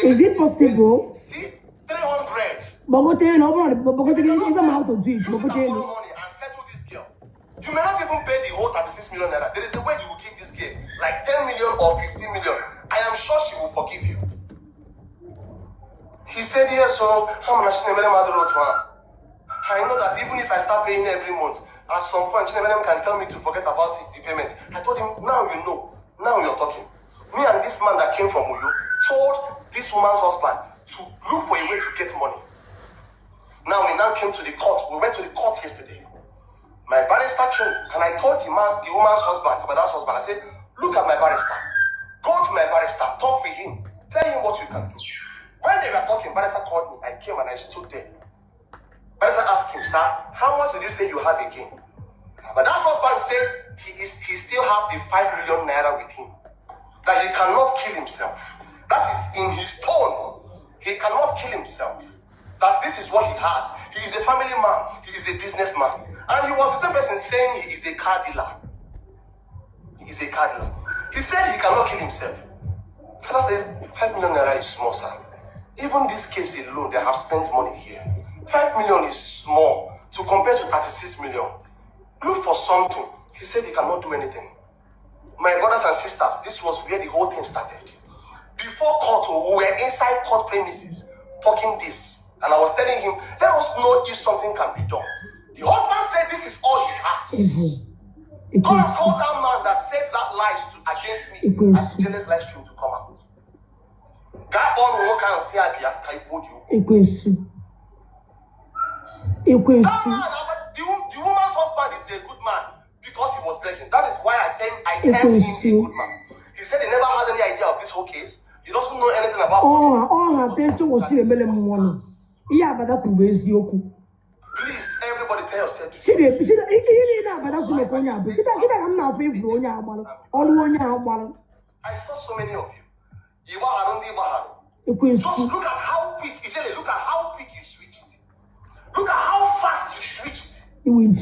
Is it possible? See, 300. Bogote, no, Bogote is amount to do it. Bogote. Money and settle this girl. You may not even pay the whole 36 million naira. There is a way you will give this girl like 10 million or 15 million. I am sure she will forgive you. He said, yes, so how much I know that even if I start paying every month, at some point, Chinemelem can tell me to forget about the payment. I told him, now you know. Now you're talking. Me and this man that came from Uyo told this woman's husband to look for a way to get money. Now we now came to the court. We went to the court yesterday. My barrister came and I told the woman's husband, I said, look at my barrister. Go to my barrister, talk with him. Tell him what you can do. When they were talking, barrister called me. I came and I stood there. Barrister asked him, sir, how much did you say you have again? But that husband said he still have the 5 million naira with him. That he cannot kill himself. That is in his tone. He cannot kill himself. That this is what he has. He is a family man. He is a businessman. And he was the same person saying he is a car dealer. He is a car dealer. He said he cannot kill himself. Pastor said, 5 million naira is small, sir. Even this case alone, they have spent money here. 5 million is small to compare to 36 million. Look for something. He said he cannot do anything. My brothers and sisters, this was where the whole thing started. Before court, we were inside court premises talking this. And I was telling him, let us know if something can be done. The husband said this is all he has. God called that man that said that lies against me as the jealous live stream to come out. God on walk and say, I told you. That man, the woman's husband is a good man. Because he was begging. That is why I termed him a good man. He said he never has any idea of this whole case. He doesn't know anything about it. All her attention was to the money. Yeah, but that could raise you. Please, everybody tell yourself. I saw so many of you. Just look at how quick, look at how quick you switched. Look at how fast you switched.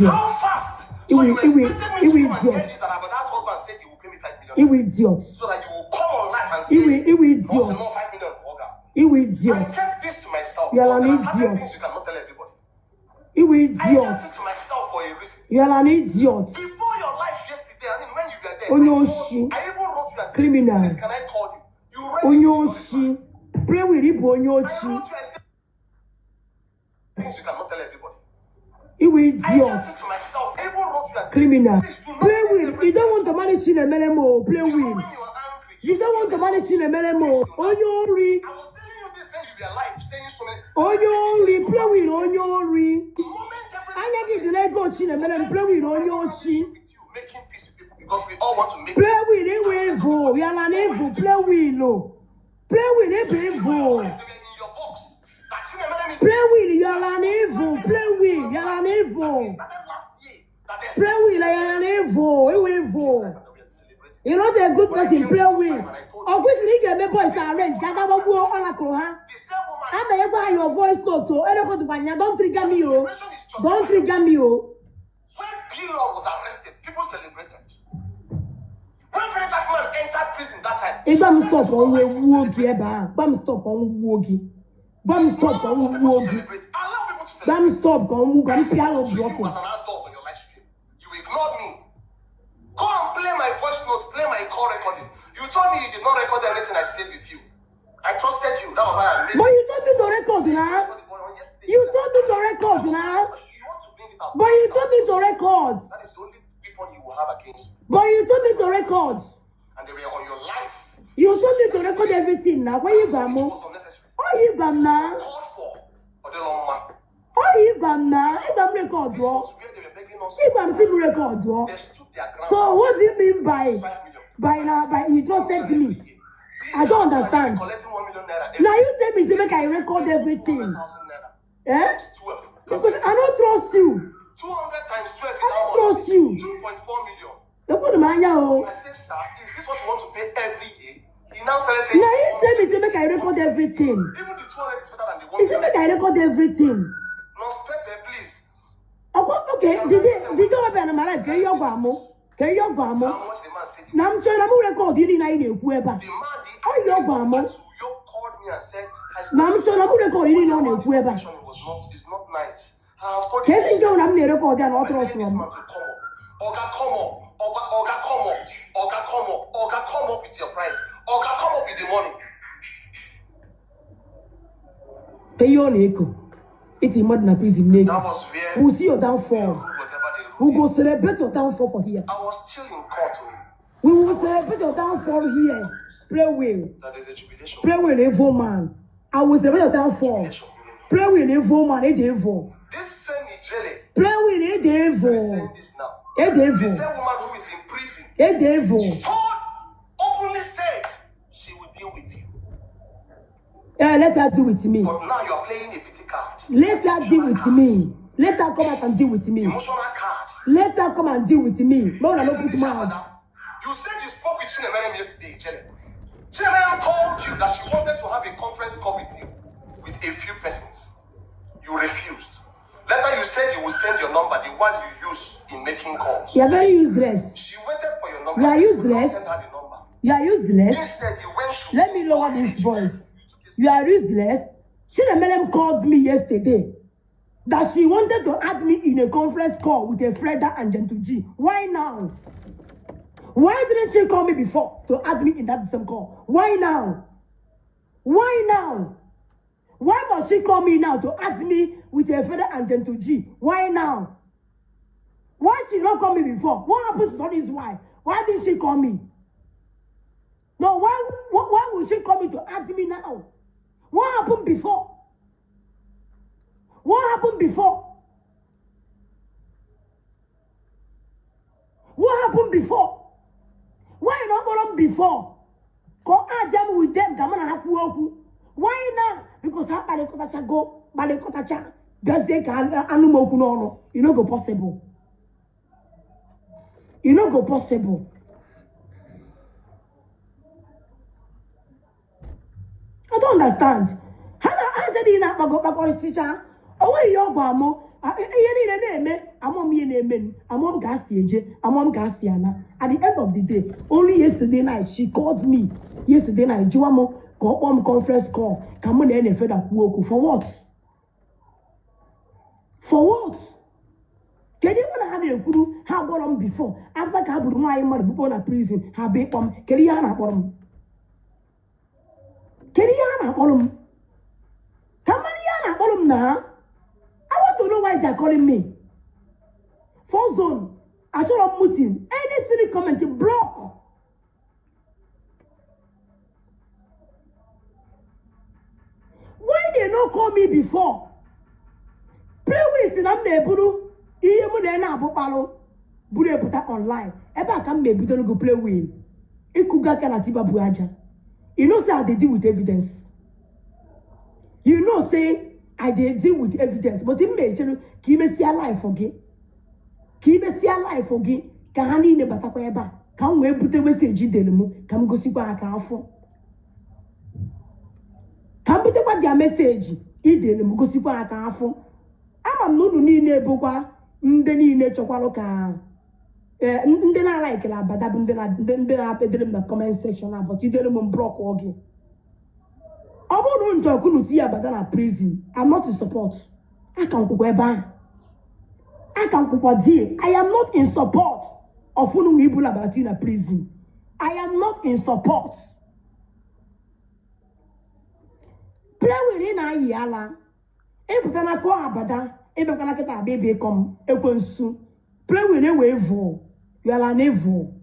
How fast. So you expected me to come and tell you that Abada's husband said he will pay me 5 million. So that you will come online and say, what's the more 5 million? I kept this to myself. There are certain things you cannot tell everybody. I kept it to myself for a reason. You are an idiot. Before your life yesterday, I mean when you were there, I even wrote you and said, criminal. Please, can I call you? You read it. Pray with Igbo I wrote you and said things you cannot tell everybody. You I idiot. kept it to myself. I even wrote you and said, Criminal. please do not Play tell with. everybody. You don't want to manage in a melemo. Play Before with. when you were angry, You don't want to manage in a melemo. Onyori. I was telling you this when you were alive, saying so many. Onyori. Play with Onyori. The moment Anya gi dile go in a melemo. Play with Onyoshi. making peace with people because we all want to make Play with Ewevo. You are an evil. Play with no. Play with Ewevo. in your box. That Chinemelem is Play with. You are an evil. Play with. You are an evil. started last year. That they Play with. You are an evil. Ewevo. You're not a good person. Play with. Of which you get me boys arrange. Kagabo go on a koha. the same woman. I'm a buy your voice note. Don't trigger me, oh. Celebration is just Don't trigger me, oh. when Pilor was arrested, people celebrated. When very black man entered prison that time, If I'm stop on wogi, bam stop on wogi. Bam stop on people wogi. celebrate. Allow people to celebrate. Bam stop on wogi. Piano You block. as an adult on your live stream. You ignored me. Go and play my voice notes, play my call recording. You told me you did not record anything I said with you. I trusted you. That was why I made But you told me to record now. You told me to record now. You want to bring it out. But you told me to record. That is the only people you will have against me. But you told me to record. And they were on your life. You told me to record everything now. Where you It bam? was unnecessary. Oh, you bam now. Called for Odeloma. Oh, you bam now. You bam record, This bro. was where they were begging us. You bam still record, bro. They stood their ground. So what do you mean by 5 million. by you just said to me? I don't understand. Collecting 1 million naira. Now you tell me to make I record everything. 200,000 naira. Eh? It's 12. Because I don't trust you. 200 times 12 is I don't how much? trust you. 2.4 million. Don't put my hand out. I said, sir, is this what you want to pay every year? He now started saying, Now you tell me to make I record everything. even the 200 is better than the 1 You say make I record everything. No, Pepe, please. Okay, did you have an life? Can you go amo? Can you go How amo? much the man said? Now I'm trying to record you in a new web. The man, Oh, you go amo. you called me and said, I'm sure I'm going to call you on it, whoever. it's not nice. I have told Can't you go and record that Oga, author come from? up. Oga, come up. Oga, come up. Oga, come up. Oga, come up with your price. Oga, come up with the money. Pay your echo. It's in modern prison. That was where we'll see your downfall. We will celebrate your downfall for here. I was still in court. We will celebrate your downfall here. Pray well. That is a jubilation. Pray well, evil man. I will celebrate your downfall. Pray well, evil man. It's evil. This same Ijele. Pray well, it's evil. Saying this now. It's The evil. same woman who is in prison. It's evil. Told, openly said, she will deal with you. Yeah, let her deal with me. But now you are playing a pity card. Let her deal with me. Let her come out and deal with me. Emotional card. Let her come and deal with me. No, no, put mouth. You said you spoke with Chinemerem yesterday, Ijele. Chinemerem called you that she wanted to have a conference call with you, with a few persons. You refused. Later you said you would send your number, the one you use in making calls. You are very useless. She waited for your number. You are You did not useless. send her the number. You are useless. Instead, you went to... Let me lower this voice. You are useless. Chinemerem called me yesterday that she wanted to add me in a conference call with a Freda and Gentle G. Why now? Why didn't she call me before to add me in that same call? Why now? Why now? Why must she call me now to add me with a Freda and Gentle G? Why now? Why she not call me before? What happened to all this? Why didn't she call me? No, why would she call me to add me now? What happened before? What happened before? What happened before? Why not call them before? Go add them with them. Come on, have to. Why now? Because how Balekotacha go? Balekotacha. Just take Anumoku no. You know go possible. You know go possible. I don't understand. How did you not go back on the teacher? Oh, you're going at the end of the day, only yesterday night, she called me. Yesterday night, Juamo go on conference call. Come on, any further work. For what? For what? Can you want to have a guru? How got on before? After Kabu, my mother, people in prison, have been on Keriana for them. Keriana for them. Kamariana for them now. I want to know why they are calling me. Fourth zone, I told them muting. Any silly comment to block. Why they not call me before? Play with it, I'm able to put online. Ever come maybe don't go play with. It could get a tiba buaja. You know, say they deal with evidence. You know, say I deal with evidence, but in major, keep me see alive forget. Keep me see alive forget. Can he never talk about? Come we put a message in the come go see what I can for. Come put about your message. Idem go see what I can for. I'm not need a boba. Ndeni nature qualoka. Ndena like la, but I've been in the comment section about you didn't block again. I won't talk to you about prison. I'm not in support. I can't go back. I can't go deal. I am not in support of who people about in a prison. I am not in support. Play within a yala. If I call Abada, if I can get a baby come, a consume. Play with a wave. You are an evil.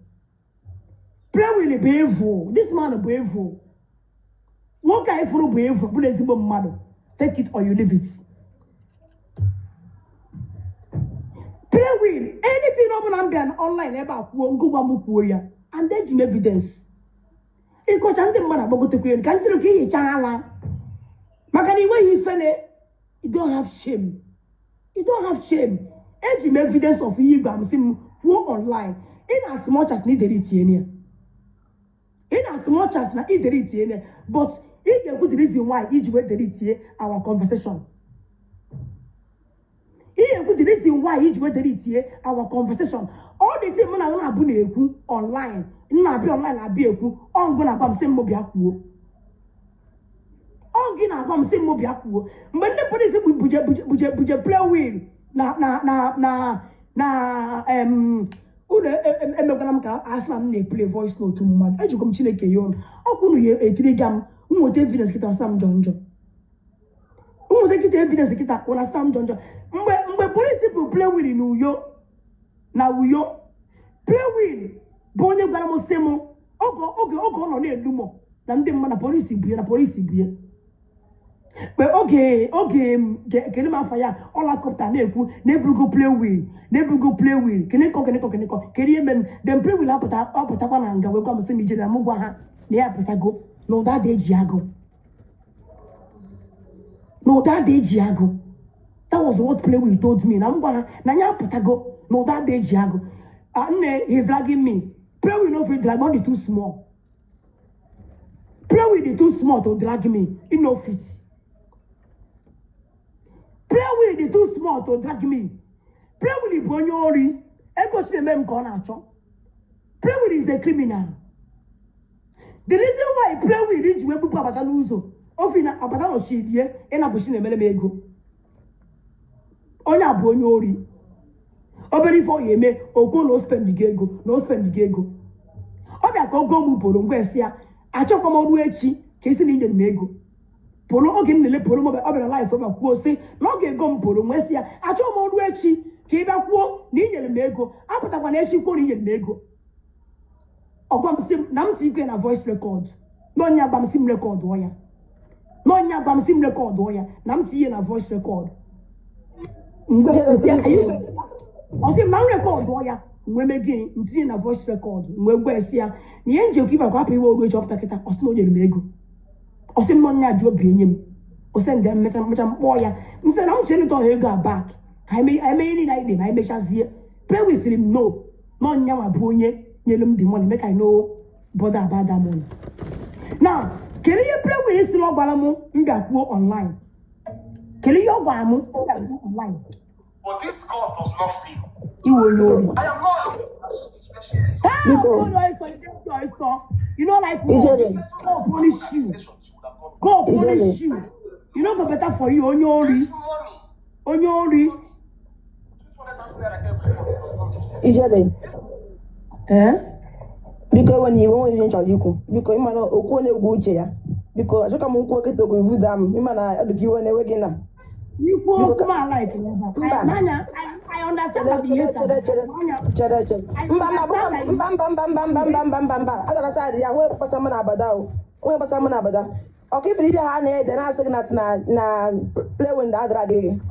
Play with a brave. This man a brave. What guy for a brave for bulletable mother? Take it or you leave it. Play with anything open and be an online about won't go bamukuya and then you evidence. It coach and the man about to queen. Can't you get a chala? Makani way he fell it. You don't have shame. You don't have shame. Edge evidence of you, I'm saying, who online. In as much as needed it here. In as much as not needed it here. But it's a good reason why each way did it here, our conversation. It's a good reason why each way did it here, our conversation. All the time when I want to be online, I'll be online, I'll be a I'm going to come same mobile. Ogi na agwa m sị m bịa kwuo mgbe ndị polisi buje play wheel na unu emegwara m ka asị na m na-eplay voice note mmadụ ejikwa m Chineke ya ọnụ ọkwụnụ ya etiriga m nweta evidence kịta sam njọ nweta kịta evidence kịta ụna sam njọ mgbe polisi bụ play wheel na uyo play wheel bụ onye gwara m sị m oge ọ nọ na-elu m na ndị mmadụ na polisi bie mgbe oge kele m afa ya ọlakọpta na-ekwu na-eburugo play wheel kenekọ kere ihe mere dem play wheel apụtakwa na nga wee gwa m sị m ije na m gwa ha na ya apụtago na ụda dị eji agụ that was what play wheel told me na m gwa ha na ya apụtago na ụda dị eji agụ nne he's dragging me play wheel no fit drag me, too small. Play with it too small to drag me. It no fit. Play with it too small to drag me. Play with it bonyori. Ego si me mkona acho. Play with it is a criminal. The reason why play with it we bupa abata n'uzo. Ofina abata no shidie ena bushi na emele ego. Onya bonyori. Obere for yeme ogo no spend the ego. Obia ka ogo mu poro ngwe sia. Achọkwa m ọrụ echi ka esi na inye m ego polo oge m na-ele polo m ọbịara life ọbịa kwuo sị na ọ ga-ego m polo nwee sị ya achọghị m ọrụ echi ka ị bịa kwuo na inyere m ego apụtakwa na echi kwuo na inyere m ego ọgwa m sị m na m ti ikwe na voice record n'onye agba m sị m rekọdụ ọ ya na m ti ihe na voice record ọ sị m na m rekọdụ ọ ya mgbe megị ntinye na voice record mgbe gwa esi ya na ihe njekwa ibe akwa apụ iwe oru echi ọpụta kịta ọsị na o nyere m ego ọsị m nọ nya ajụ obi enye m ose ndị mmecha mkpọ ya nsị na m chere ịtọ ha ego a bak ka emeghe niile anyị na emechazie prewi siri m no n'ọnya nwa bụ onye nyere m dị money make I know bother about that money. Now kedu ihe prewi siri ọ gwara m mbịa kwuo online kedu ihe ọ gwara m mbịa kwuo online. But this God does not feel. You will know. I am not. You know, like God punish you. God punish you. You know, go better for you. Onyori. Because when you want to change you, because you know, okone uguche because I come unko get to go with them. You man, the given away again. You go come on like I understand that you okay, if you have then I say that na play when that drag and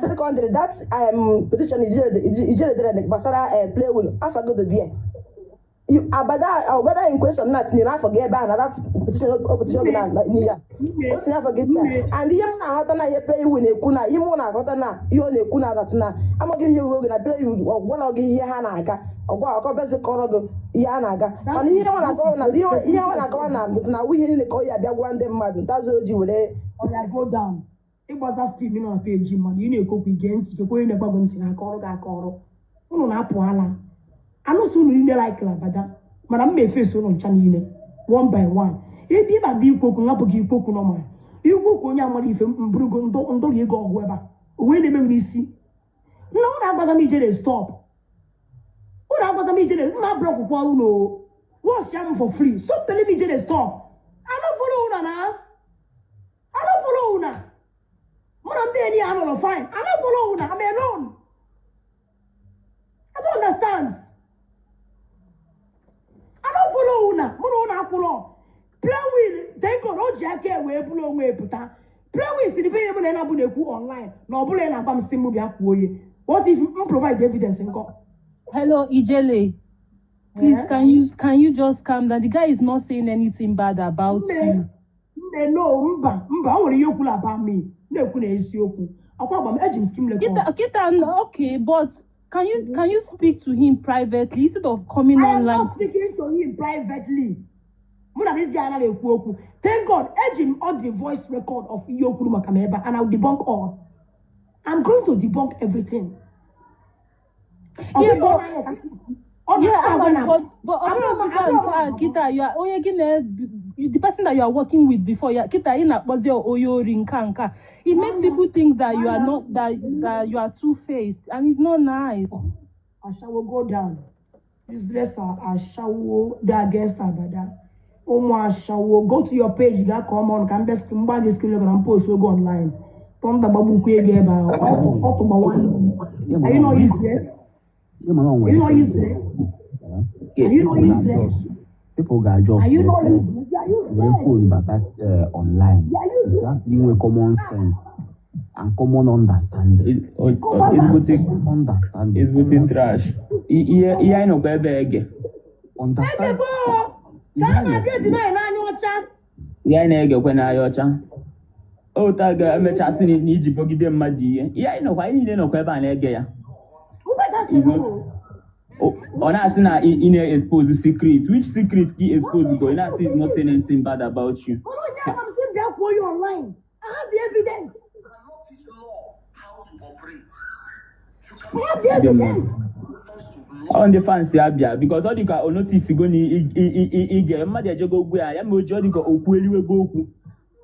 secondly that position is the basara play when I forgot the dear. You abada or whether in question not ni na forget ba na that position na niya o ti na forget and the yam na hota na ye play we na eku na yim na hota na yo na eku na that na am give you go na play you ogwa ogi ihe ha na aga ogwa akọ bezi kọrọ go ihe ha na aga mana ihe ha na akọ na ihe ha na akọ na we ihe ni ko ya bịa gwa ndị mmadụ that's oji were o ya go down igbaza screen na page mmadụ ị na-ekokwu ige ntị kekwe onye na-agbago ntị na akọrọ ga akọrọ unu na-apụ ala ano so no like labada madam me face no ncha niile one by one e bi ba bi ikoku ngapo gi ikoku no ma ikoku onye amali ife mbrugo ndo ye go ho eba we na me isi no na agbaza mi jere stop o na agbaza mi jere na block kwa uno wash am for free so tell me jere stop I don't follow una madam be any am fine I don't follow una I'm alone I don't understand. Play with thank God o jake we bulo onwe eputa play with the be na na bu na ekwu online na obule na agba m simu bia kwuo ye what if you provide evidence nko. Hello Ijele, please can you just calm down? The guy is not saying anything bad about you. No mba o nwere ihe okwu about me na ekwu na esiokwu akwa agba m ejim skim le kita okay but can you speak to him privately instead of coming online? I am not speaking to him privately. This guy thank God, Ejim on the voice record of Iyokuru Makameba, and I'll debunk all. I'm going to debunk everything. Yeah, but I'm not Kita, you are the person that you are working with before, kita in a nka. It makes people think that you are not that you are two-faced, and it's not nice. I shall go down. This dresser, I shall that against Abada. I shall go to your page. You got come on. Can best buy this kilogram post. Will go online. From the babu kwege ba. Are you not useless? You not useless. You not useless. People got just phone back online. You have common sense and common understanding. It's with trash. I know baby. Understand? Yeah, nigga, when I ocha. Oh, Taga, I'm a chasing in Egypt, give them my dear. Yeah, I know why you didn't know Queba and Egg. On us now in a exposed secrets. Which secrets he exposed going? That is not saying anything bad about you. I'm there for you online. I have the evidence. You cannot teach law how to operate. I have the evidence. On the fancy Abia, because all the car notice go ni get mother go where I am jolly go okweli go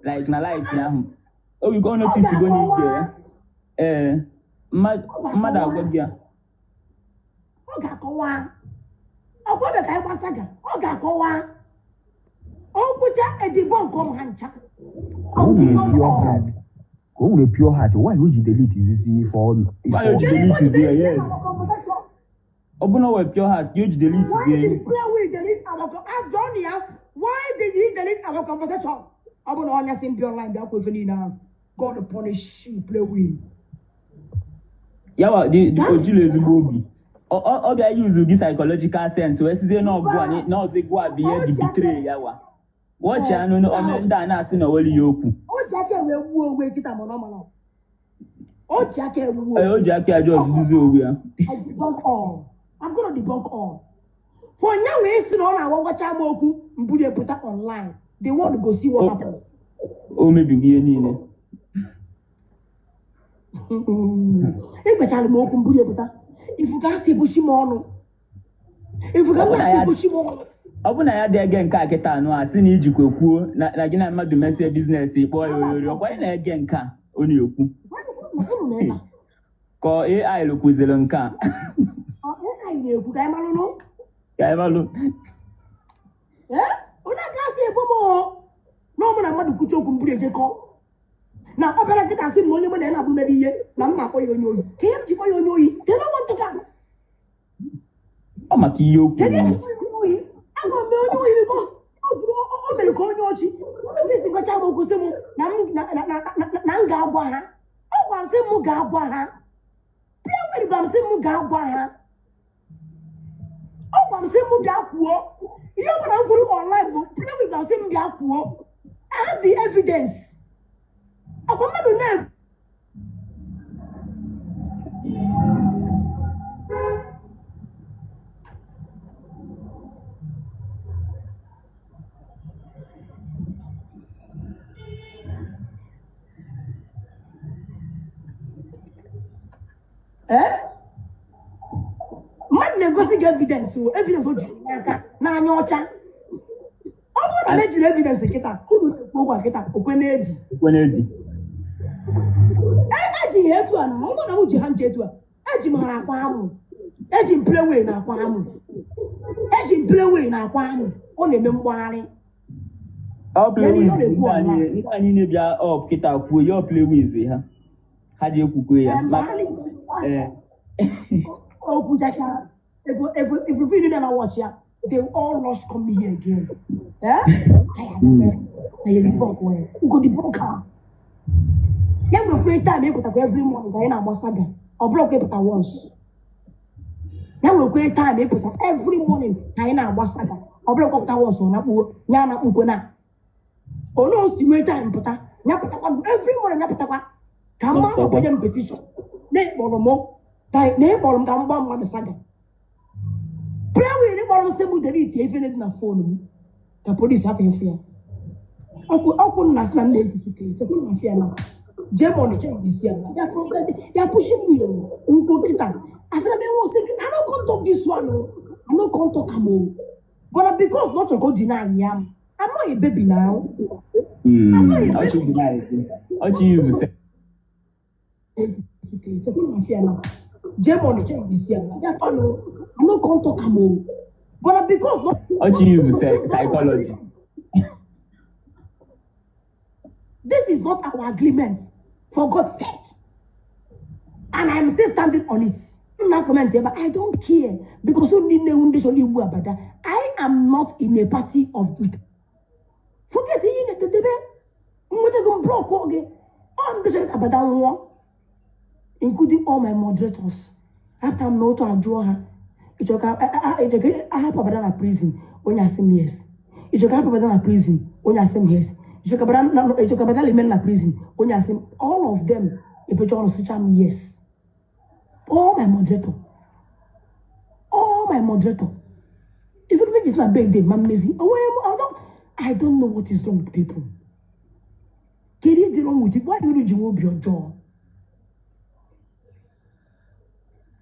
like na life now. Oh, you go notice go ni mother go there. Ogakowa. Ogbobe kai kwasaga. Ogakowa. Okuja edibon come hancha. Go with pure heart. Why would you delete this for? Why would you delete it? Yes. Open up with pure heart. You delete it. Why did he delete our conversation? Why did he delete our conversation? I'm going to honest him pure line. That's what we now. God to punish you. Play with. Yeah, the Ojule is Bobby. All they use this psychological sense. So it's not go now they go be the betray yawa. Watch ya no on that na see no wali yoku. O jake we wu we kita mono. O jake wu. O jake I just lose over. I debunk all. I'm going to debunk all. For now we see on our watch amoku mbude put up online. They want to go see what happened. Oh maybe we any. If we tell moku mbude put up. If you can't see Bushimono, if you can't see Bushimono, Open I had again Kaketa no as in Ijiko, Nagina Madu Messi business, boy, why again can only you call AI look with the Lanka. I know, Gamalo. Gamalo. Eh? When I can't see a bomo, no one I want to put your computer. Now, Opera get us in money when I have many years. I'm not for you. Can't you for you? They don't want to come. I'm a key. Can you? I want to know you because I'm going to call you. This is what I'm going to say. Nangawaha. I want to say Mugawaha. Play with them, say Mugawaha. I want to say Mugawa. You know what I'm going to online. Play with them, say Mugawa. I have the evidence. I come to know. Man negotiate evidence, so evidence what you na nyocha. Omo na meji evidence kita. Kudu ko kwa kita okweneji. Okweneji. Eji hetu ana, omo na uji hanje hetu. Eji mara akwa amu. Eji play way na akwa amu. Eji play way na akwa amu. O na eme mgbari. All play with ani ne bia up kita ku yo play with ha. Ha je ku ya. Oh, Kujaka. If you really never watch ya, they all lost come here again. Yeah? I debunk way. You go debunk her. Yeah, we create time every morning. I am a saga. Or block it once. Yeah, we create time every morning. I am a saga. Or block it once. Yana Ugona. Oh no, see me time puta. Every morning Yapata. Come on, pay them petition. Name Bolomo. Name Bolom Gamba on the saga. Pray we never say with the lead, even in a phone. The police have in fear. I couldn't ask my name to secret. I couldn't fear now. Jam on the check this year. They are pushing me. I said, I don't come talk this one. I don't come talk about. But because not to go deny him, I'm not a baby now. What you guys? What you use to say? It's a good affair now. German, check this year. I'm not going to talk about. But because What you use to say? Psychology. This is not our agreement, for God's sake. And I'm still standing on it. I'm not commenting, but I don't care. Because I am not in a party of it. Forget it, the debate. I'm going to block again. I'm the about that one, including all my moderators. After I'm not to draw her. I have a banana prison when you say yes. It's a banana prison when you say yes. It's a banana prison when you say all of them. If you want to say yes, all my moderator, if you make this my birthday, my amazing. I don't know what is wrong with people. Get it wrong with it? Why do you remove your jaw?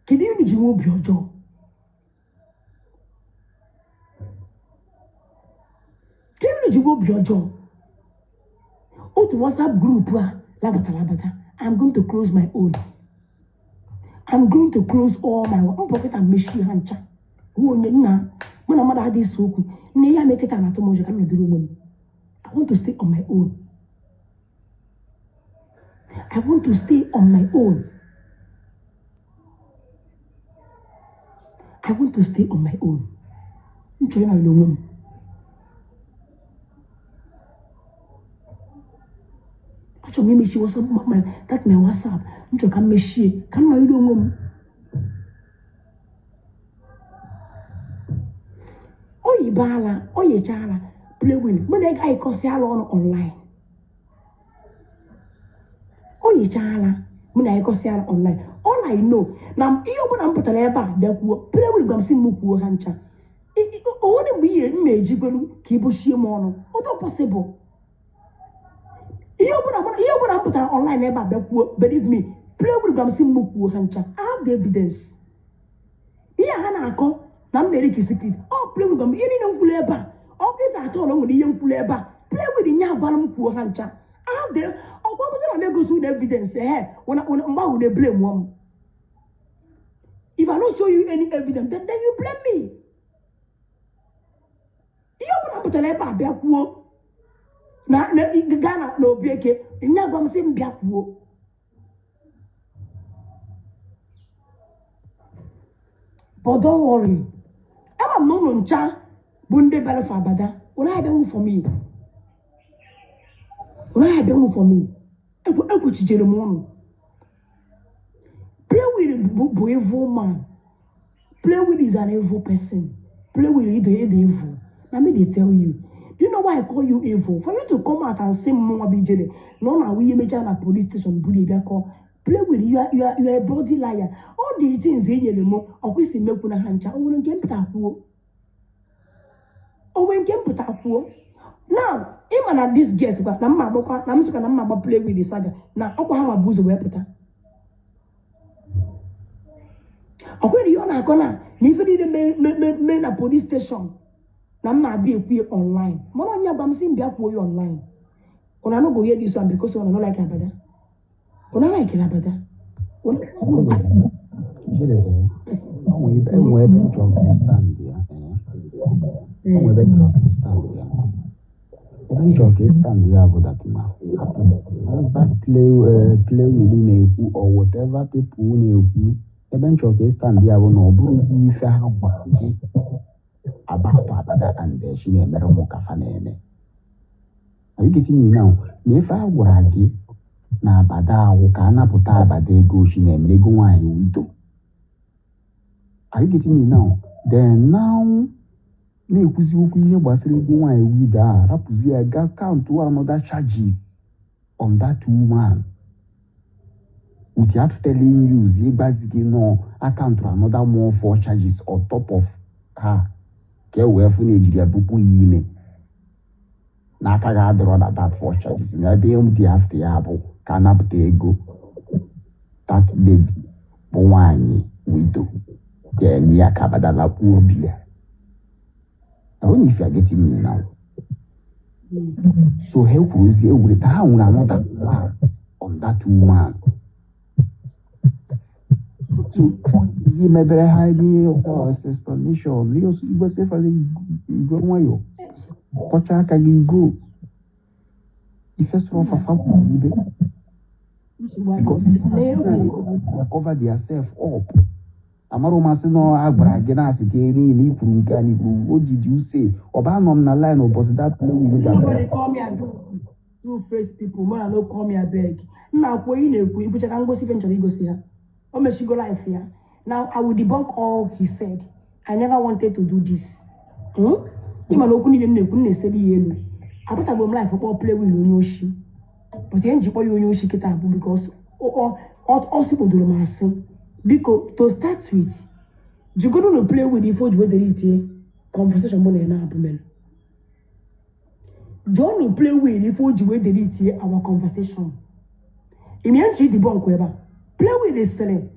Can you remove your jaw? Can you remove your jaw? Oh, to WhatsApp group, labata. I'm going to close my own. I'm going to close all my own pocket and machine hancha. Who na when I'm at this soku, neya make it an atomoja. I'm not doing. I want to stay on my own. I want to stay on my own. I want to stay on my own. I'm trying to know. Actually, maybe she was my WhatsApp. I'm trying to come she. Come on, you don't know. Oye bala, oye chala, play with. When I guy cause online. Oye chala, when I cause online. All I know, now you open and put a labor, that will play with them simuku hancha. It only be a magical kibushi mono. What possible? You open and put an online labor, that will believe me, play with them simuku hancha. I have the evidence. Here, Hannah, I'm the secret. Oh, play with them, any young labor. Oh, if I told them with the young labor, play with the young banam poor hancha. I have the, oh, what was I make us with evidence? When I'm they blame one. If I don't show you any evidence, then you blame me. You open up to the labor, Biakuo. Now, the Ghana no beke, and now I'm saying Biakuo. But don't worry. I'm not on cha, Bunde Bella Fabada. What I don't for me. What I don't for me. I could Jeremon. Play with a evil man. Play with is an evil person. Play with the evil. Let me tell you. Do you know why I call you evil? For you to come out and say more BJ. No, now we imagine a police station. Play with you are a bloody liar. All the things here more. Or we see milk on a hancha. Oh, when came to now, even at this guest, but I'm not play with the saga. Now, Oklahoma booze away. Okay, you are gonna leave it in the main police station. Now, I'm be online. More on your bam seem be up online. When I don't go hear this one because I don't like Abada. When I like Abada. Play with you or whatever people who eventually stand there no bruisey fair about and she never mock a fan. Are you getting me now? If I were a gay, na bada wukana puta bade go she name go wine widow. Are you getting me now? Then now ne kuzi was go wine with rapuzi got count to another charges on that woman. Without telling you, they basically no account to another more 4 charges on top of her. Ke wefu Nigeria buku yine. Na kaga draw that 4 charges. Na be the after yabo kanap te ego. That lady bwanyi widow. Yeah, niya kabada la uobia. I don't know if you are getting me now. So help us here with town another on that woman. So see maybe highly of the explanation. You was if I go away. Pocha can go. If first of all, because cover themselves up. Amaro Masino Abra Genas again, what did you say? Obanom na line or was that nobody call me and two face people, man, no call me a beg. Now, which I can go see eventually go see her. Oh, may she go life here. Now, I will debunk all he said. I never wanted to do this. Even though couldn't say the yellow. I thought I would life for play with Yoshi. But the NG boy Yoshi Kitabu because also to do my sin. Because to start with, you go to play with the forge with the conversation money and abumel. John will play with the forge with the our conversation. Immediately debunk whoever. Play with the selling.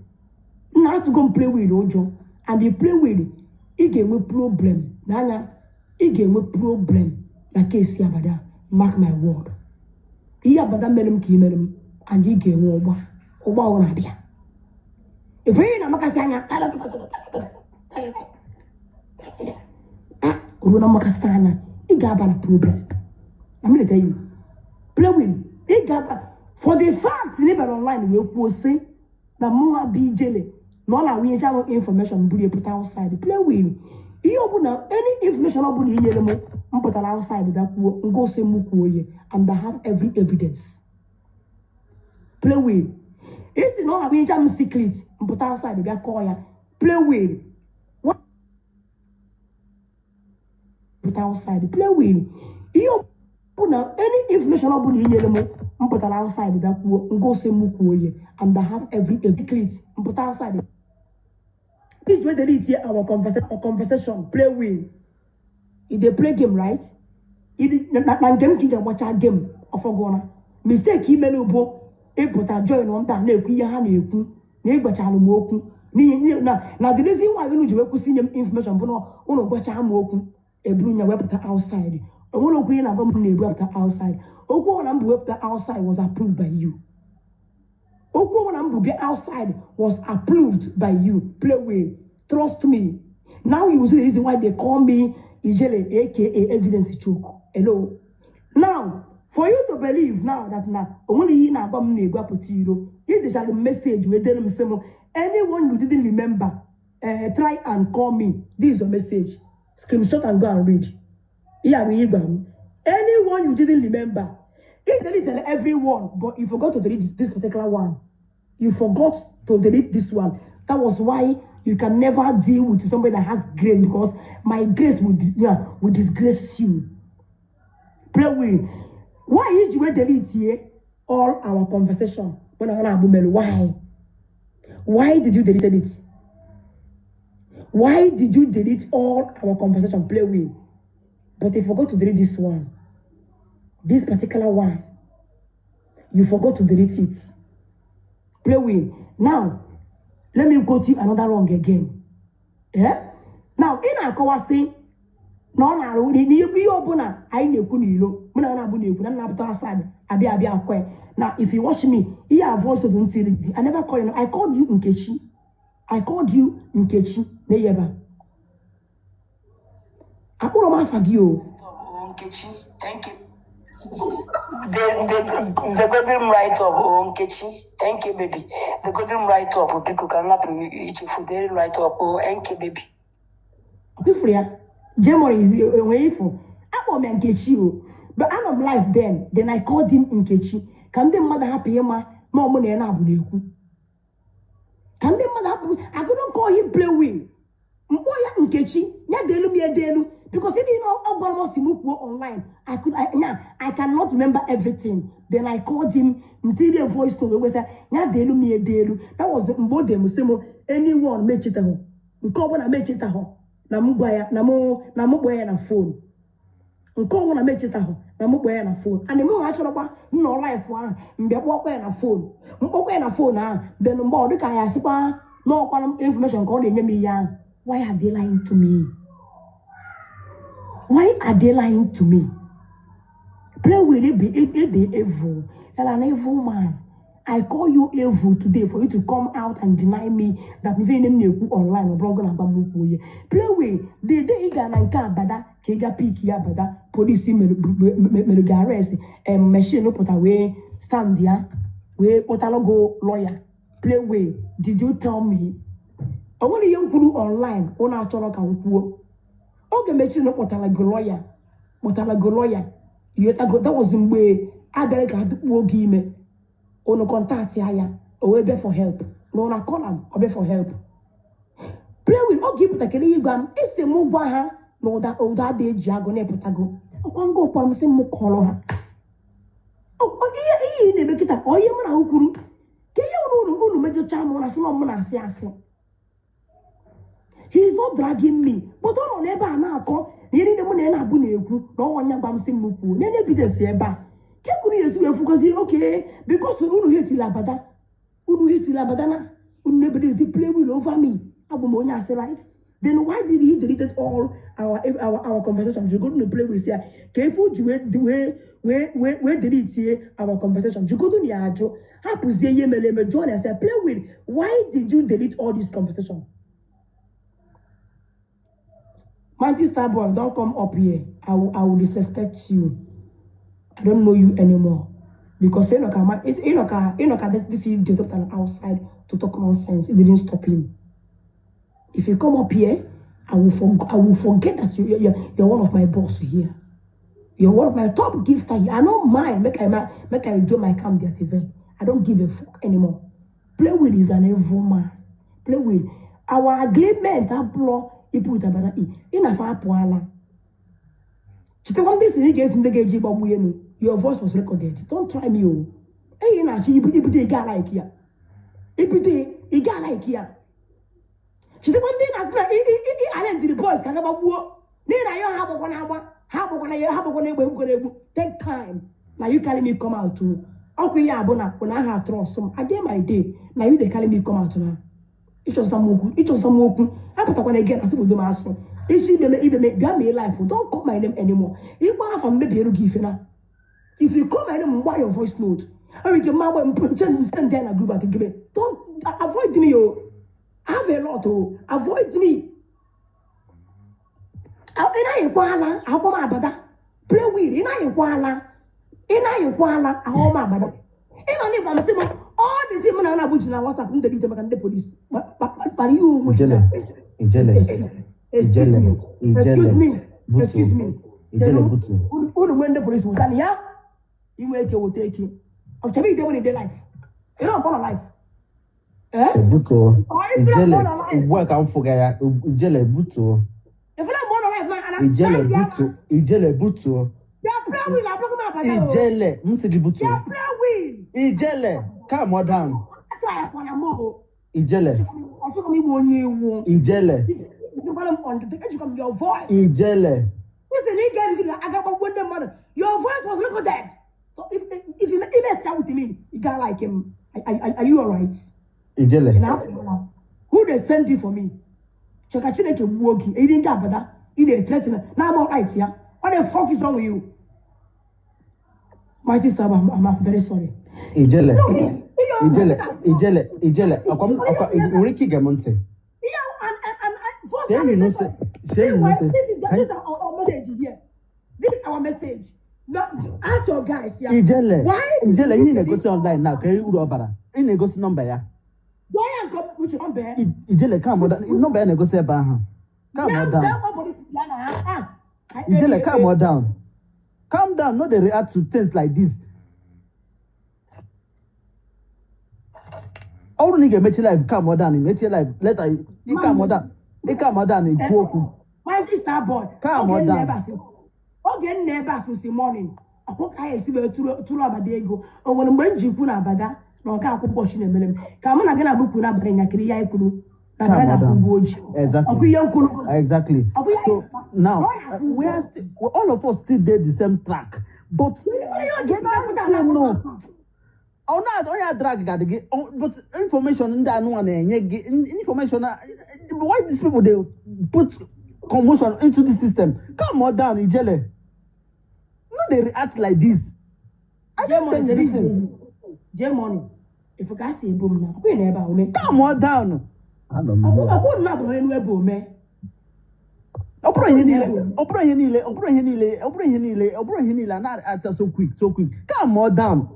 Not to go play with Ojo. And they play with it. It gave me problem. Nana, it gave me problem. La case yabada. Mark my word. Yabada melum ki melum. And he gave me Oba Onabia. If we na makasanya, Runa Makasana, it got a problem. I'm going to tell you. Play with it got for the fact never online will say that more be jelly. No, I will have information be put outside. Play with you open any information about the yellow and put outside that will go say muku and they have every evidence. Play with it's not having some secret. Put outside the back corner. Play with what? Put outside. Play with you. Put any information about the yellow and put outside the back and go say muku and they have every secret. Put outside. This is where they reach here our conversation. Play with. If they play game right, if not game can watch our game of a gonna mistake email bo. Able to join on that neck, we are new, neighbor child woken. Now, the reason why you need to see information, but no, what I'm woken, a bring a weapon outside. A one queen of woman weapon outside. Oko and weapon outside was approved by you. Oko and be outside was approved by you. Play with. Trust me. Now you see the reason why they call me Ijele, aka evidence choke. Hello. Now, for you to believe now that now only in a bomb neighbor potiro, it is a message with them simple. Anyone you didn't remember, try and call me. This is a message. Screenshot and go and read. Yeah, anyone you didn't remember, it's tell everyone, but you forgot to delete this particular one. You forgot to delete this one. That was why you can never deal with somebody that has grace, because my grace will disgrace you. Pray with. Why did you delete here all our conversation? Why? Why did you delete it? Why did you delete all our conversation? Play with. But you forgot to delete this one. This particular one. You forgot to delete it. Play with. Now, let me go to another wrong again. Yeah? Now, in our conversation, no, ni open I nekunilo. Muna buniku, na outside. Now, if you watch me, you have voice to don't see it. I never call you. I called you Nkechi. I called you Nkechi. Neyeba. I put on my fagio. Nkechi, thank you. The golden right of Nkechi, thank you, baby. The golden right of people cannot be for the right of Nkechi, baby. Kufria. January is away for. I want Nkechi, but I'm of life then. Then I called him Nkechi. Can the mother happy ma more money and abu? Can the mother happy? I couldn't call him play with. Mboya Nkechi, ya delu mi delu. Because he didn't know about Simuku online. I cannot remember everything. Then I called him interior voice to me. Said, ya delu mi delu. That was the mbode musemo. Anyone make it a home. Nko na make it a home. Na mugboya na phone. Nko na make it a home. Na mugboya na phone. And the more actually no life one. Mbekwa na phone. Mbekwa na phone then mbo de kan ya sipa no kwa information ko de nyemi ya. Why are they lying to me? Why are they lying to me? Play with it, the evil. You're an evil man. I call you evil today for you to come out and deny me that even in you online or blog on Abamuku. Play with the day you can bada, Kega Piki Bada, police Melugares, and machine no put away, stand there, where Otalogo lawyer. Play with. Did you tell me? I want a young guru online on our Toroka. Okay, machine no Otalago lawyer. Otalago lawyer. That was in way I had to give me. Ono contact ya or be for help. No na call am or be for help. Play with all give the kele igam it's a move ha no that day jago ne putago. O kan go for me mo call ha. O iya ne be kita o ye mo na ukuru. Ke ye unu mejo chamo na so mo na ase. He is not dragging me. But on eba na akọ ni ni mo na abu na eku no onya gbam sim mo ku. Ne evidence e ba. Okay, because you hate Labada, you hate Labadana, you never did play with over me. Abumonia say right. Then why did he delete all our conversations? You go to play with here. Careful, you where delete here our conversations. You go to the ajo. Happy say ye me join and say play with. Why did you delete all these conversations? Mighty Starboy, don't come up here. I will disrespect you. I don't know you anymore. Because this is outside to talk nonsense. It didn't stop him. If you come up here, I will forget that you're one of my boss here. You're one of my top gifts here. I don't mind. Make I do my camp that event. I don't give a fuck anymore. Play with is an evil man. Play with our agreement. That blow he put about it. In a far poala. Your voice was recorded. Don't try me. Hey, you know, you put a guy like here. You put a guy like here. She said one thing I went to the boys. Can about war? Then I have one hour. Have one take time. Now you calling me come out too. Okay, yeah, but when I have trust some, I did my day. Now you they calling me come out now. It was some woku. I put up when I get as with the master. Even got me life. Don't call my name anymore. If I have maybe you give now. If you call my name, why your voice note? I will get my way and send down a group at the game. Don't avoid me, oh. I have a lot, oh. Avoid me. I inquire, I come about play with in I inquire, I home about it. If I'm saying all the team and I would now what's up in the police. But you, excuse me. Who when the police was done, yeah? You will take him. I'll tell you they in their life. You don't want a life. Eh? Buto. Work out for Gaya. Ijele Buto. If you don't want a life, man, Ijele Buto. Ijele Buto. Ijele. Msidi Buto. Ijele. Calm down. Ijele. Ijele. Ijele. Your voice was recorded. So if you shout with me, you got like him. Are you alright? Ijele. Who they sent you for me? Chakachine ke walking. He didn't get better. He didn't threaten. Now I'm alright here. What the fuck is wrong with you? Mighty Sab, I'm very sorry. Ijele. Ijele. Uriki Gamonte. Say you know, say you know, this is our message here. This is our message. Now, ask your guys here. Ijele. Why? Ijele, you need to go online now. Can you go over? You need to go number ya. Go and come with your number. Ijele, come on. Number you go say about. Come on down. Ijele, calm on down. Calm down. Not they react to things like this. All nigga make your life calm down. Make your life later. You calm down. You calm down. You go. My sister boy. Calm down. Okay, never since the morning. I hope I see two rubber day go. Or when I'm you put a bada, no can't put washing a minute. Come on, I'm gonna book una bring a clear kulu. Exactly. So now we are all of us still did the same track, but no. Oh, not only a drag that again, but information in that one information. Why these people they put commotion into the system? Come on down, Ijele. No, they react like this. I don't think this. Money. If you can see a boom now, we never make. Come on down. I don't know. I would not win a boom, man. Opera Hinile, not answer so quick. Come on down.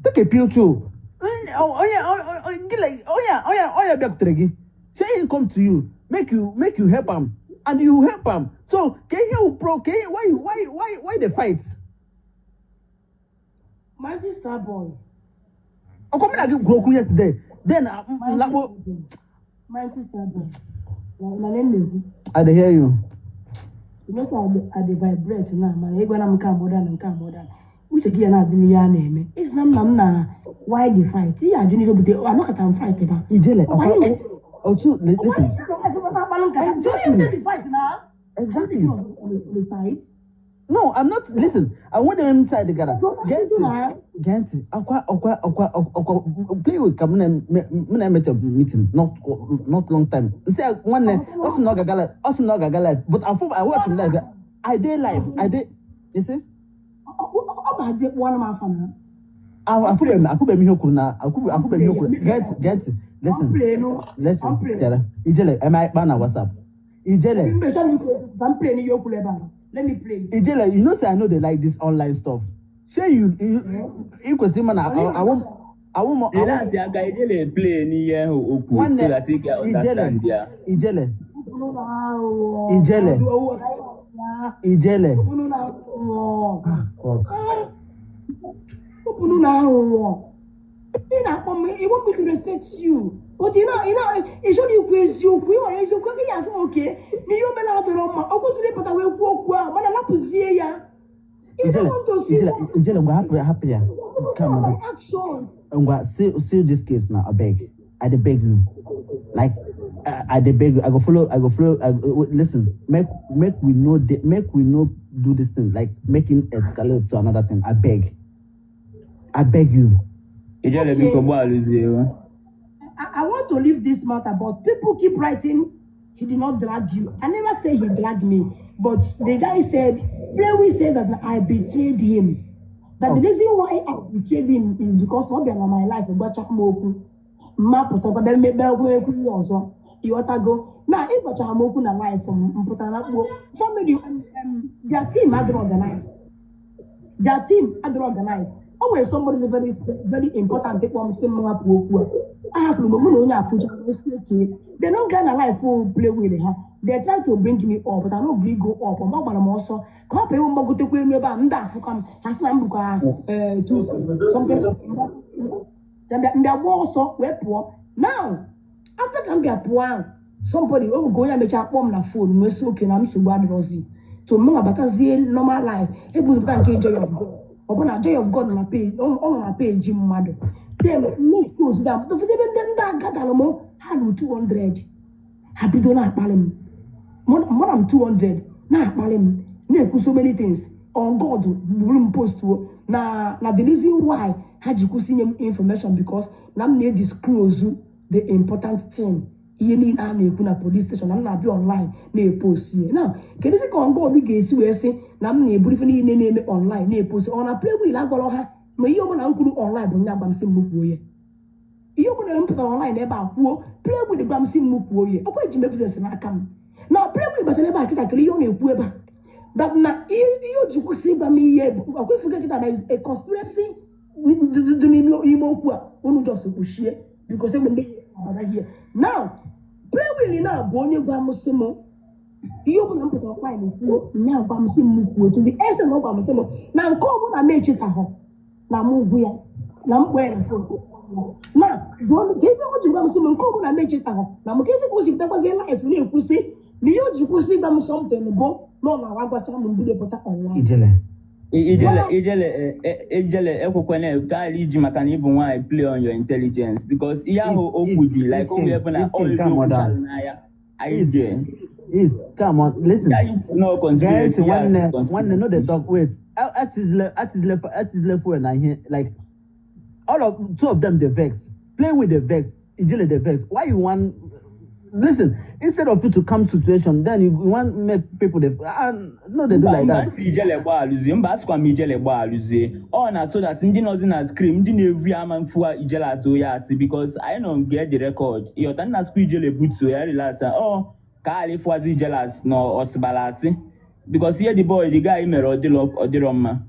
Take a pill too. Oh yeah, back to again. Say he come to you, make you help him, and you help him. So can you why the fight? My sister boy. Oh, come and broke yesterday. Then my sister boy. I hear you. You know, I vibrate now, man. You're gonna come modern. Which again, I didn't hear name. It's not why they fight. Yeah, you need to be I'm not going to fight about. Exactly. No, I'm not. Listen, I want them inside together. Get it. Play with come and met a meeting. Not long time. Say one day. Also not gala. But I watch him live. I did live. You see? One of my family. I put me here. Get it. Listen. Ijele, am I ban WhatsApp? I'm playing your clever. Let me play. Ijele, you know, say I know they like this online stuff. Say you could see man. I won't. Ijele play any year so that he can understand. Ijele. He want me to respect you. But you know, it's should you praise you. We are you okay. You may not know. Of course, they put away walk well. But I love to see ya. You don't want to see. Ijele, happy. Come on. Actions. And see this case now. I beg you. Like I beg you. I go follow. Listen, make we know do this thing. Like making escalate to another thing. I beg you. I want to leave this matter, but people keep writing he did not drag you. I never say he dragged me, but the guy said, Play said that I betrayed him. That the reason why I betrayed him is because not being on my life. Now, if I'm open a life from family, their team had organized. Always somebody is very important. Take one similar I have no they don't get a life full play with her. They try to bring me up, but I don't really go up. I'm not also can't pay go to queen about that for come has something. Then they are also we're poor. Now, after can be a poor somebody will go and make a form na phone, no so can I'm so bad rosy. To more about a normal life, it was back in joy of God. Upon a joy of God on a page, on a page, Jim Mother. Then no close down. But even that got Alamo had 200. Happy to not palm. More than 200. Now, palm. Never so many things. On God, room post to now the reason why had you see information because now need disclose the important thing. You need a police station. I'm not be online. Near post here now. Can you see on God? We get you say. Now I'm briefly name online. Near post on a play with Lagoloha. May you want to online, but now I'm saying move. You want to put online about who play with the Bamsi move. Of course, you make this and I come. Now play with but never get a clear web. But now you could see by me. I could forget that there is a conspiracy. The name of Imo who just push here because they will be right here. Now, play with now, Bonnie Bamusimo. You will put a fine now, Bamsim to the essence of Bamusimo. Now, call what I made it at home. Now, move where? Now, where? Now, don't give me what you want to see. Call what I made it at home. Now, because it was if there was a life, you could see. You could see them something go. No, I got time to be able to online. Ijele, Ekokwane, can't lead you, can even want to play on your intelligence because Yahoo would be like all come on, listen. No conspiracy. One know the dog wait. At his left when I hear like all of two of them the vex. Play with the vex. Ijele the vex. Why you want listen, instead of you to come situation, then you want to make people no, they do like that. So that Indian doesn't scream, didn't every man for Ijela so yes, because I don't get the record. You're not squeeze jelly boots so I relax. Oh, Kali for the jealous no osbalasi. Because here the boy, the guy may or the lock or the Roma.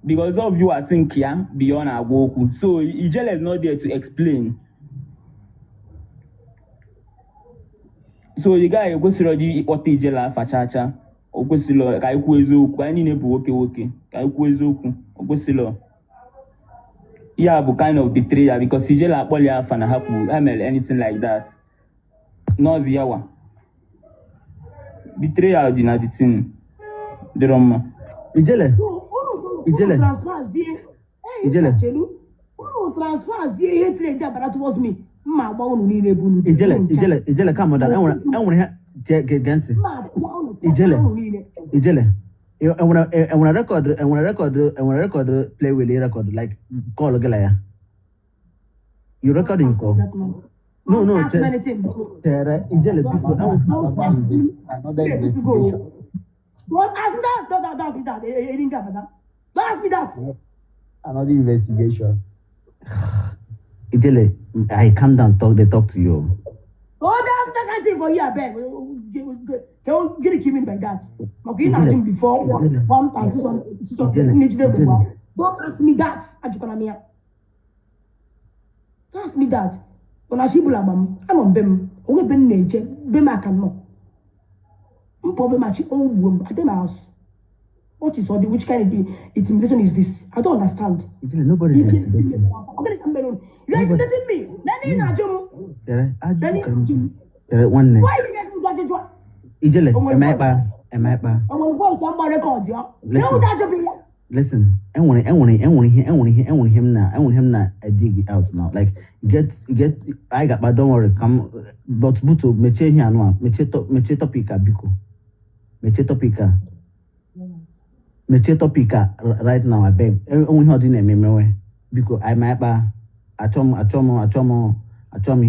Because of you are thinking beyond our walk. So Ijela is not there to explain. So the guy goes to the Otijela Fachacha, Ogosilo, Kaikuezu, Quaninebu, okay, Kaikuezu, Ogosilo. Yeah, but kind of betrayal because Ijela Polia Fana Hapu, ML, anything like that. No, the hour. Betrayal, the thing. The Roma. Ijele. Ijele. Transfer here towards me. Ijele, come on down. I want to get Ijele. I want to record play with record like call a galaya. You recording call? No. Ijele people. Another investigation. What? Ask me that. Don't ask me that. Don't ask me that. Another investigation. Ijele, I come down, they talk to you. Oh, that's the thing for you, I beg. Don't get it given by that. Okay, not him before 1,600. Don't ask me that. Don't ask me that. When I see Bulamam, I don't bem. Only bem nature, bem I can know. Problem at your own womb at the house. What is all the which kind of intimidation is this? I don't understand. Nobody is intimidating you're intimidating me. One name. Why are you getting that one? Ijele, am I ba? I'm going to somebody record you. Listen, I want him now. I want him now. I dig it out now. Like get. I got, but don't worry. Come, but buto meche here no. Meche topika biko. Meche topika right now. I beg. Only how dinner me because I might ba. Atomo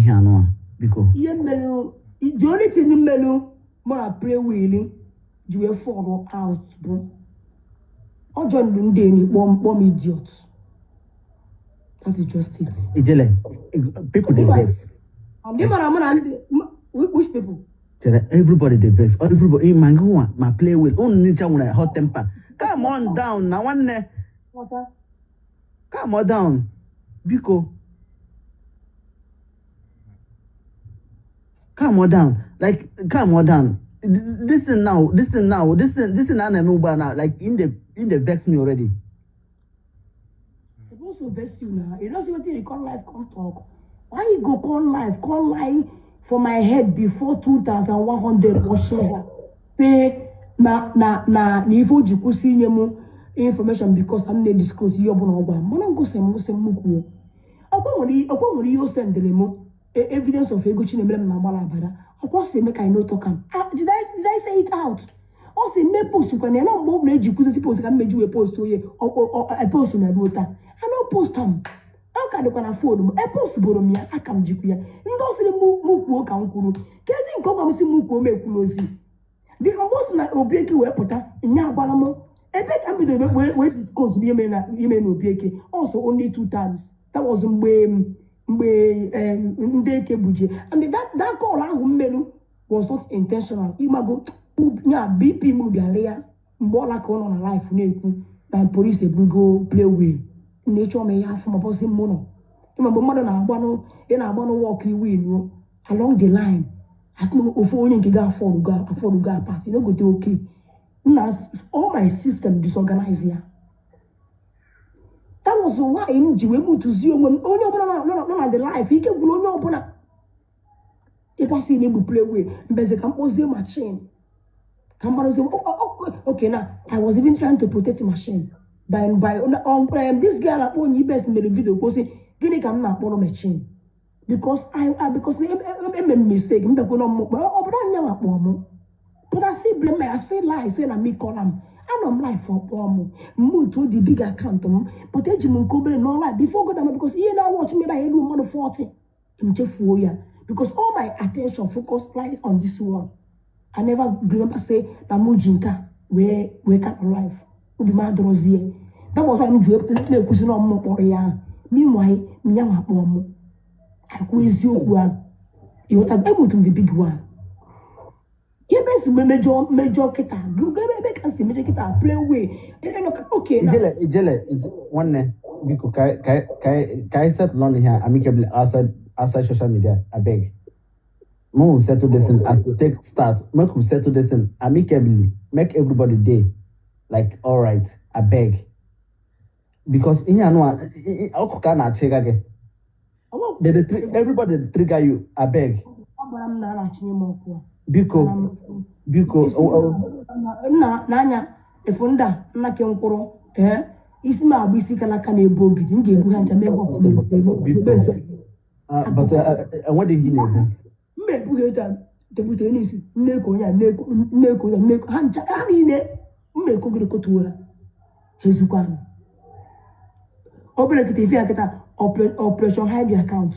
here no. Biko. Yeah, menu. The only thing in menu, more pray willing. You will follow out, bro. Or John Lundeni, bomb idiots. That is just it. Ijele, people they vex. Which people? Everybody they vex. Everybody, man, go my play with. Only nature when I hot temper. Come on down now, one. Come on down, Biko. Come on down, like come on down. Listen now. Now, like in the vex me already. Supposed to vex you now. You don't see what you call life, come talk. Why you go call life for my head before 2,100 or share? Say na nivo jikusi nyemu information because I'm not discuss you abunogba. Mona go se muku. Akwa yo send delemo evidence of ego chinemele na mala abada. Of course, they make I know talk am. Did I say it out? Also, me post when I know more me jikuzi post can make you a post to you or a post on my daughter. I don't post them. How can you afford them? I post boromia. I can jikuya. You don't see the muku work on kuru. Kesi come and see muku me kunosi. The almost na obieki we pota. Nya balamo. I bet I'm the way cause me obieki. Also only 2 times. That was ndeke buje and that call ahụ mmelu was not intentional. Imago nya BP mu bialia mbola ka ọ nọ na life na-ekwu na police ebugo play way nature me ya afọ mabosi mmono imagbo mmadụ na-agbanụ walk iwu along the line as no ofu onye nke ga afford go apart no go dey okay. All my system disorganized here. That was why in Jiwemu to see only not the life. He can blow no bona. If I see him play with, because they can pose the machine. Okay, now I was even trying to protect the machine. By this girl upon you best in the video posting, Guinea can not borrow machine. Because I made a mistake. But I say blame I say lie, say I make column. I don't lie for poor move to the big account, but Ejimun Kobe no lie before God because he now watch me by 40. I'm just for you. because all my attention focused right on this one. I never remember say Namujinka where can arrive. Ubi ma drozie. That was why I'm doing kusi no mo ya. Meanwhile, me young hapo. I go eziokwu. You want to able to the big one. Yes, major kita. Gbe can see major kita play way. Okay. Ijele, one day, because kai settle on here amicably outside social media. I beg. Mo settle this in as to take start. Make we settle this in amicably. Make everybody day. Like, all right, I beg. Because in your no, everybody trigger you. I beg. Because nanya efunda na kenkoro isima abisi kala kana bogi nge bu hanja mebo but what did he know? Me bu heta debute ni si neko hanja ani ne me ko gire ko tuwa hezukwan obere kete fi akata operation hide the account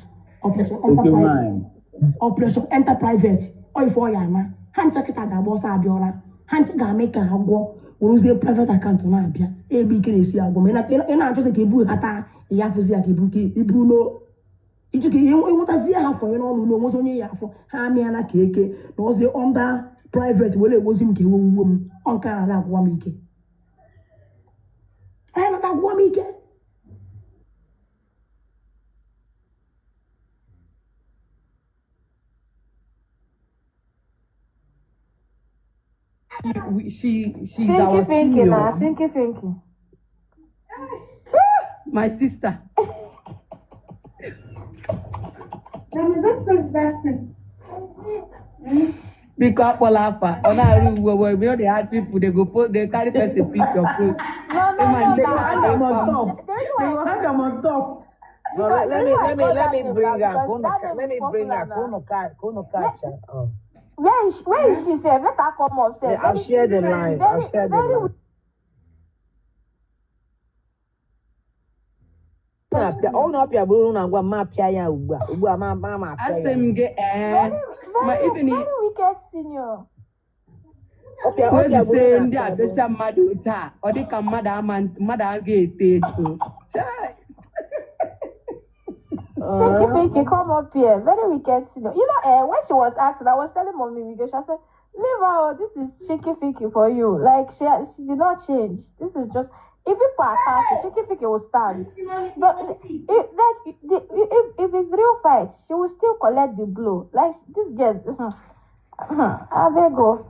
operation enter private or for yana hanja kita ga boss abiola hanja ga make agwo uruzie private account na abia ebi kire si agwo me na ajo se ke bu ata ya fuzi ya ke bu ke ibu no ijuke enwutazi ha for no no mo so nye ya for ha mi ana keke no ze under private wele wozi m ke wo m onka ala agwo m ike na ta agwo m ike she's our senior. Thinky. My sister. Because Polafa, on our room where we know they had people, they go post, they carry person picture post. No. They will hang them on top. No, let me bring her. Kono catch her. Where is she? Say, let her come up. Say, I've shared the line. All up your balloon and one map ya mama. I them get my even very wicked senior. When you say India, better maduta, or they come madam get it. Thank you, come up here. Very wicked senior. You know, when she was asked, I was telling mommy because I said, leave her. This is shaky fiki for you. Like she did not change. This is just. If people are attacking, Shaky Fiki will stand. But if it's real fight, she will still collect the blow. Like this girl, I beg go.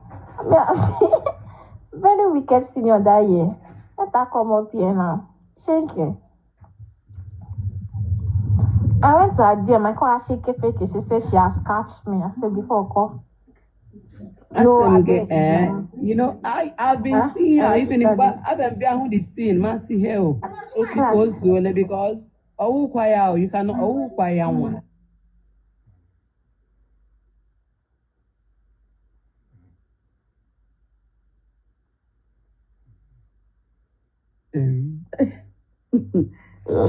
Very wicked senior that year. Let her come up here now. Thank you. I went to her DM. I call her Shaky Fiki. She said she has catched me. I said before call. No, you know, I've been seeing her, even if I've been behind the scene, Mercy Hill. Because you cannot quiet one.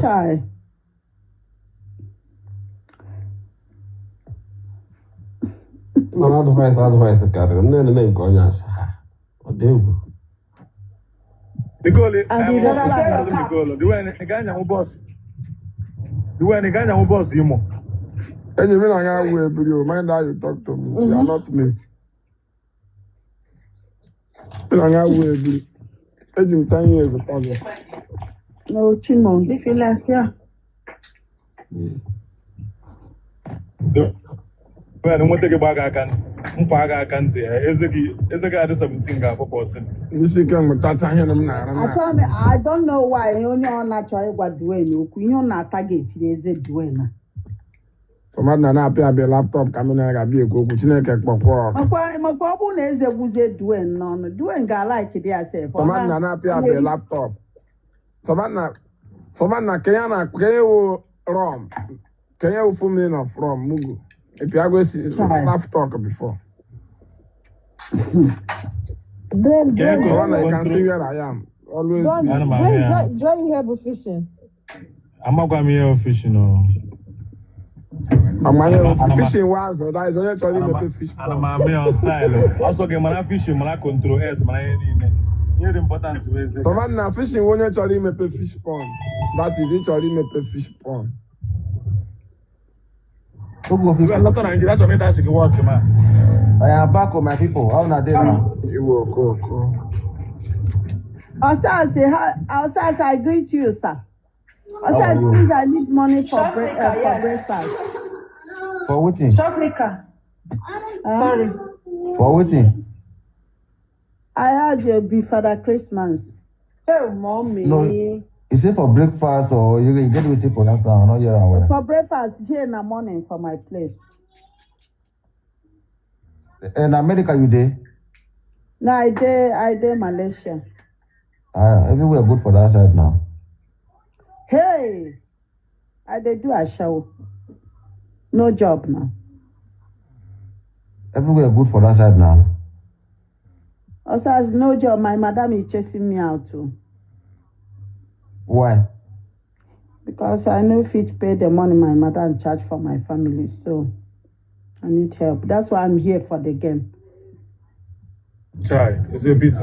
Chai. Man, advice, cara. Nem conhece. Odeio. Nicole, Nicole. Do any ganha um boss? Do any ganha um boss, Imo? And you mean I will be you? Mind how you talk to me. You are not mate. I will be. And you 10 years apart. No, Chimo, if you like, yeah. Well, I want to get back. I can't. Ezeki had 17 for 14. I don't know why you only not try what doing. You not target is a doing. So man, na appear be laptop coming and be a go. Kuchine pokwa. My problem is a who's doing none. Doing guy like it yourself. So man, na appear be laptop. So man, Kenya rom. Kenya full meaning of from Mugu. If you are going to laptop before. Then I can see where I am. Always. Join here fishing. I'm not going to fishing. Fishing was that is only trying to make fish. And I'm on style. Also, get man fishing, man control S, man. Here important ways. So man, now fishing when you try to make fish pond. That is it, try to make fish pond. Who go fish? That's what I mean. Watch, man. I am back with my people. How na dey now? You will go. Outside, I greet you, sir. Outside, please, I need money for breakfast. For waiting? Shop maker. Sorry. For waiting? I heard you'll be Father Christmas. Oh, mommy. No, is it for breakfast or you get with it for that time? Not here and where? For breakfast here in the morning for my place. In America, you there? No, I did Malaysia. Everywhere good for that side now. Hey, I did do a show. No job now. Everywhere good for that side now. Also, as no job, my madam is chasing me out too. Why? Because I know fit pay the money my madam charge for my family, so I need help. That's why I'm here for the game. Chai, it's a bit.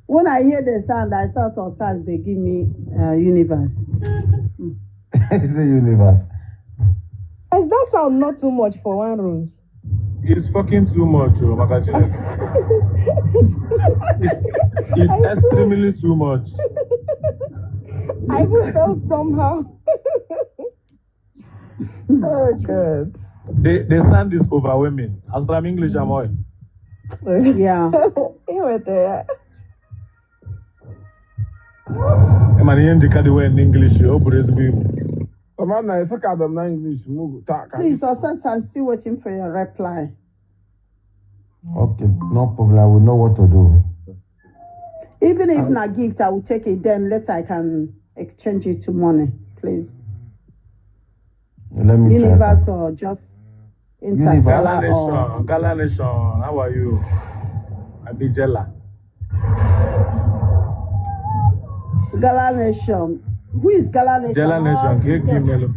When I hear the sound, I thought of sounds they give me universe. It's a universe. Does that sound not too much for one rose? It's fucking too much, Makachile. It's extremely too much. I felt somehow. Oh, God. The sound is overwhelming. As I'm English, I'm all. Yeah. You were there. I'm an Indian in English. Oh, praise me. Man, I suck at them English. Please, also, I'm still waiting for your reply. Okay, no problem. I will know what to do. Even if not gift, I will take it. Then later I can exchange it to money, please. Let me Universe or just Interstellar or Gala Nation. How are you? Abijela. Gala Nation. Who is Gala Nation? Gala Nation.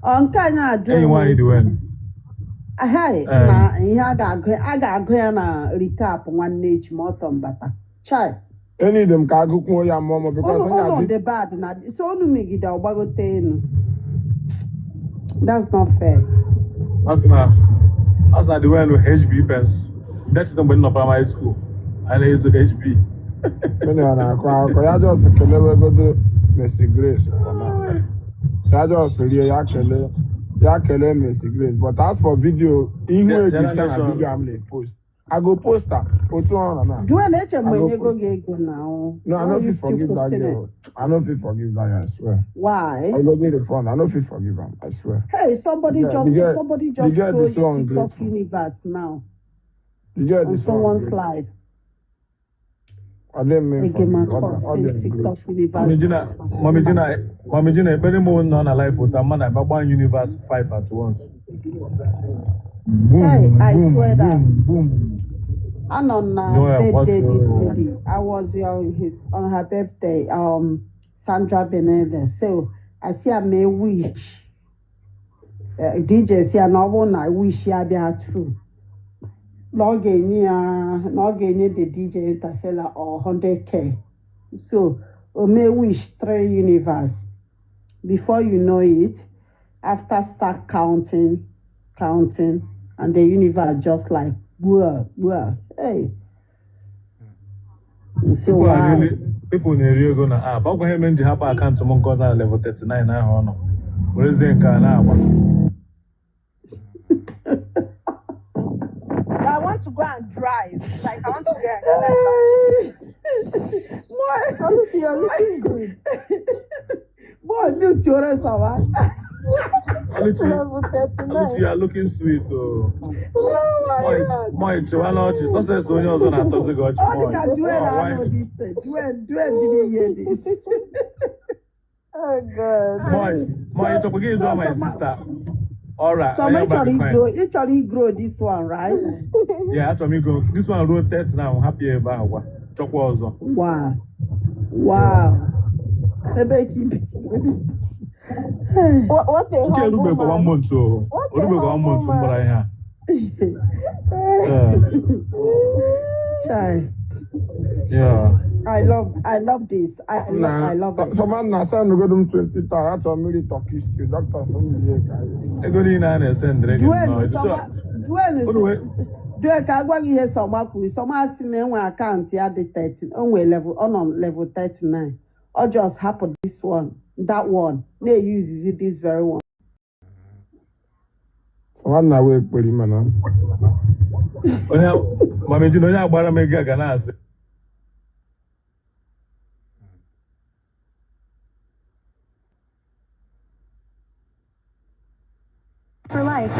On Kenya, anyone doing? Hi, I got a recap one age more bata. Chai. Any them cargo for your mama because on the bad na so no me gida obago ten. That's not fair. That's not the way no HB pens. That's the one no primary school. And it's HB. Many are kwa ya just kele we go do Mercy Grace for now. Ya just really ya kele Mercy Grace. But as for video, even if you send a video I'm like post. I go post her. Do I let you when you go now? No, I don't forgive that girl. I don't forgive that, I swear. Why? I go get the phone. I don't forgive him, I swear. Hey, somebody just go TikTok universe now. On someone's life. I didn't mean TikTok universe. Mommy Gina, if anyone on a life with a man, I one universe 5 at once. Boom, hey, I boom, swear that. Boom. And on birthday this lady, I was on her birthday, Sandra Benedez. So I see I may wish. DJ see I wish I be true. Not getting the DJ Interstellar or 100K. So I may wish 3 universe. Before you know it, after start counting, and the universe just like, whoa, hey. So people in the area gonna app. How can you have a account to Mongo level 39 now? Where is the car I want to go and drive. Like, I want to go and drive. Boy, you're looking good. Boy, look to us, you are looking sweet. Oh my God. Success on yours on a toxic watch. Didn't hear this. Oh, God. My Chopogay is my sister. All right. So actually grow this one, right? Yeah, actually grow. This one rotate now. I'm happy about Chop was. Wow. Ebe keep. What a Okay, humble Rubek, 1 month, so. What a Rubek, 1 month, humble but I have. Child. Yeah. I love this. I love it. Someone na send go them 20 tar. That's a military Turkish stew. Doctor some here guy. E go ni na na send drink no. Duel ka agwa gị ihe sọma kwuru sọma asị na enwe akaụntụ ya dị 13 o nwere level ọ nọ level 39 ọ just hapụ this one that one na-eyuzizi this very one. Nwanna wee kperi mana onye mama ji onye agbara m ego ga na-asị for life.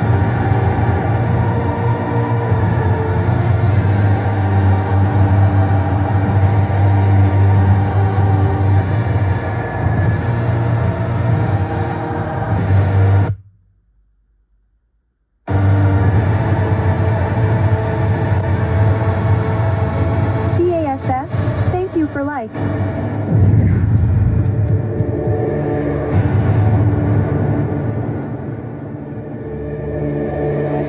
CASS, thank you for life.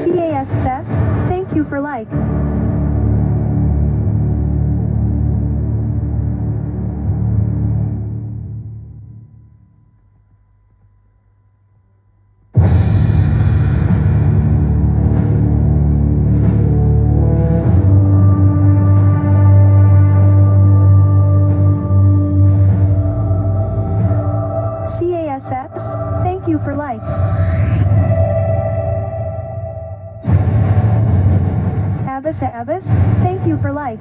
CASS, thank you for life. CASS, thank you for life. Abbas, thank you for life.